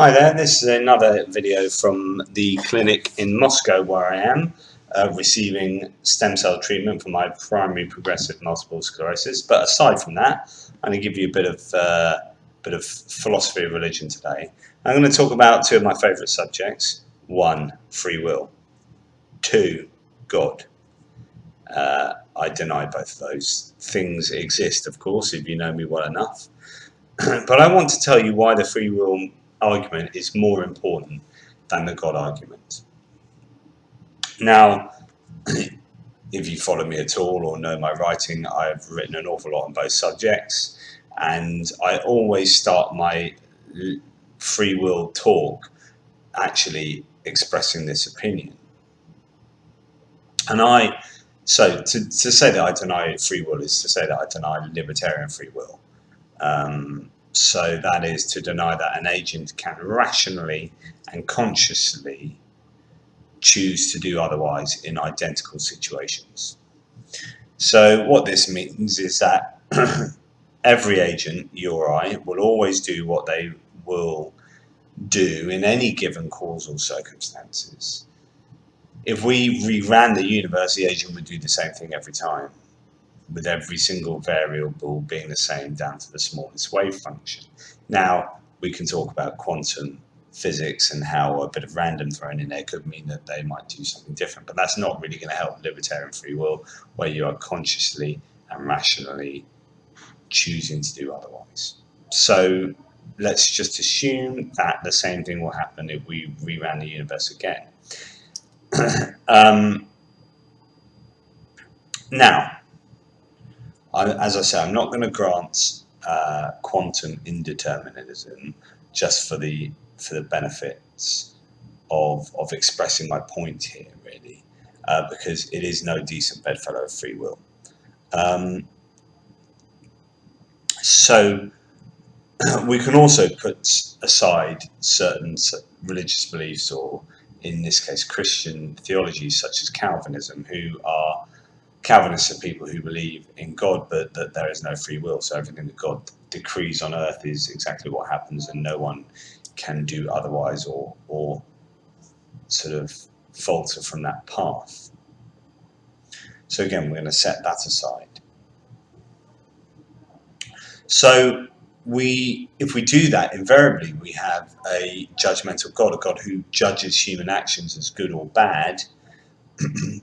Hi there, this is another video from the clinic in Moscow where I am receiving stem cell treatment for my primary progressive multiple sclerosis. But aside from that, I'm going to give you a bit of philosophy of religion today. I'm going to talk about two of my favourite subjects. One, free will. Two, God. I deny both of those. Things exist, of course, if you know me well enough. But I want to tell you why the free will argument is more important than the God argument. Now, if you follow me at all or know my writing, I've written an awful lot on both subjects, and I always start my free will talk actually expressing this opinion. And so to say that I deny free will is to say that I deny libertarian free will. So that is to deny that an agent can rationally and consciously choose to do otherwise in identical situations. So what this means is that every agent, you or I, will always do what they will do in any given causal circumstances. If we reran the universe, the agent would do the same thing every time, with every single variable being the same down to the smallest wave function. Now, we can talk about quantum physics and how a bit of random thrown in there could mean that they might do something different, but that's not really going to help libertarian free will, where you are consciously and rationally choosing to do otherwise. So let's just assume that the same thing will happen if we reran the universe again. Now, as I say, I'm not going to grant quantum indeterminism just for the benefits of expressing my point here, really, because it is no decent bedfellow of free will. So we can also put aside certain religious beliefs, or in this case Christian theologies such as Calvinism, Calvinists are people who believe in God, but that there is no free will. So everything that God decrees on earth is exactly what happens, and no one can do otherwise or sort of falter from that path. So again, we're going to set that aside. So if we do that, invariably we have a judgmental God, a God who judges human actions as good or bad,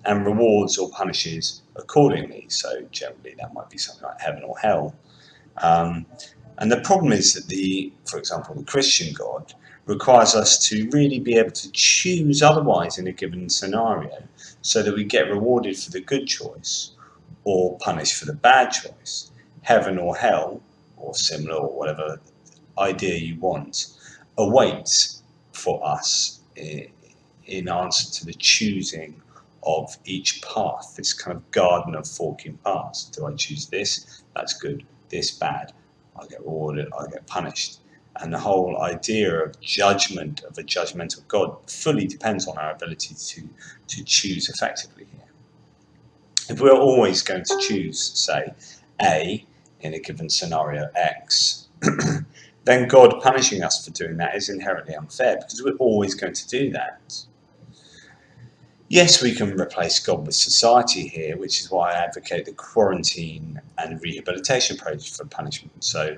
and rewards or punishes accordingly. So generally that might be something like heaven or hell. And the problem is that for example, the Christian God requires us to really be able to choose otherwise in a given scenario, so that we get rewarded for the good choice or punished for the bad choice. Heaven or hell, or similar, or whatever idea you want, awaits for us in answer to the choosing of each path, this kind of garden of forking paths. Do I choose this? That's good. This bad. I get rewarded. I get punished. And the whole idea of judgment, of a judgmental God, fully depends on our ability to choose effectively here. If we're always going to choose, say, A in a given scenario X, then God punishing us for doing that is inherently unfair, because we're always going to do that. Yes, we can replace God with society here, which is why I advocate the quarantine and rehabilitation approach for punishment. So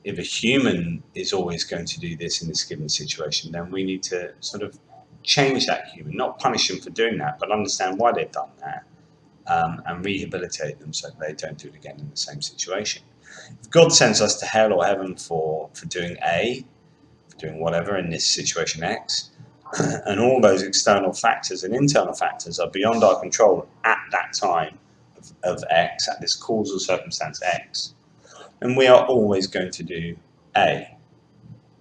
if a human is always going to do this in this given situation, then we need to sort of change that human, not punish them for doing that, but understand why they've done that, and rehabilitate them so that they don't do it again in the same situation. If God sends us to hell or heaven for doing A, for doing whatever in this situation X, and all those external factors and internal factors are beyond our control at that time of X, at this causal circumstance X, and we are always going to do A.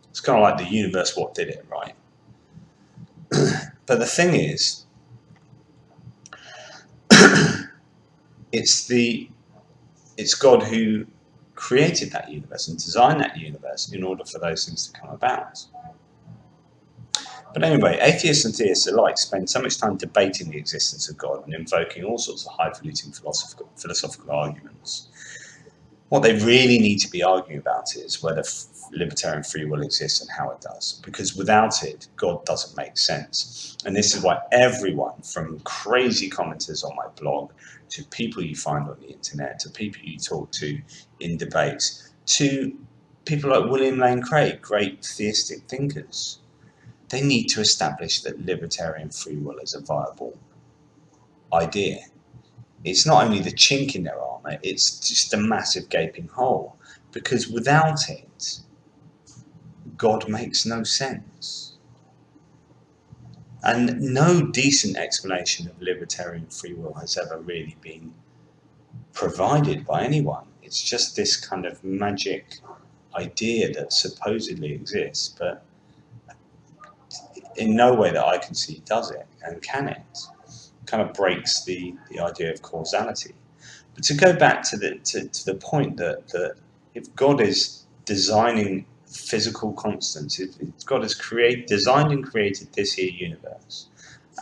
It's kind of like the universe what did it, right? But the thing is, it's God who created that universe and designed that universe in order for those things to come about. But anyway, atheists and theists alike spend so much time debating the existence of God and invoking all sorts of highfalutin philosophical arguments. What they really need to be arguing about is whether libertarian free will exists and how it does. Because without it, God doesn't make sense. And this is why everyone, from crazy commenters on my blog, to people you find on the internet, to people you talk to in debates, to people like William Lane Craig, great theistic thinkers, they need to establish that libertarian free will is a viable idea. It's not only the chink in their armour, it's just a massive gaping hole. Because without it, God makes no sense. And no decent explanation of libertarian free will has ever really been provided by anyone. It's just this kind of magic idea that supposedly exists, but in no way that I can see does it, and can it. Kind of breaks the idea of causality. But to go back to the point that if God is designing physical constants, if God has designed and created this here universe,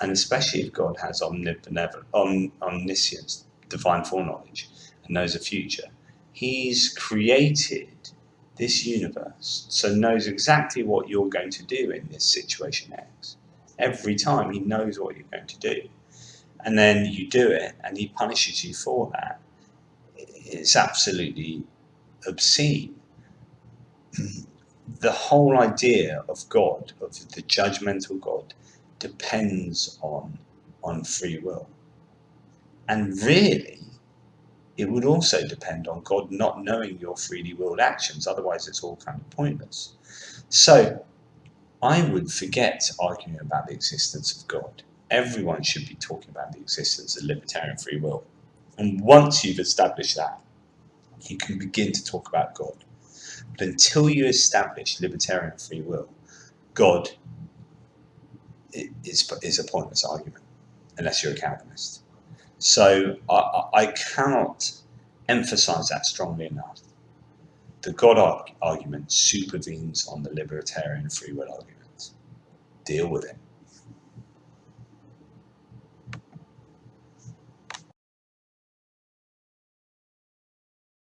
and especially if God has omniscience, divine foreknowledge, and knows the future, he's created this universe, so knows exactly what you're going to do in this situation X. Every time he knows what you're going to do. And then you do it, and he punishes you for that. It's absolutely obscene. The whole idea of God, of the judgmental God, depends on free will. And really, it would also depend on God not knowing your freely willed actions, otherwise it's all kind of pointless. So I would forget arguing about the existence of God. Everyone should be talking about the existence of libertarian free will. And once you've established that, you can begin to talk about God. But until you establish libertarian free will, God is a pointless argument, unless you're a Calvinist. So I cannot emphasize that strongly enough. The God argument supervenes on the libertarian free will argument. Deal with it.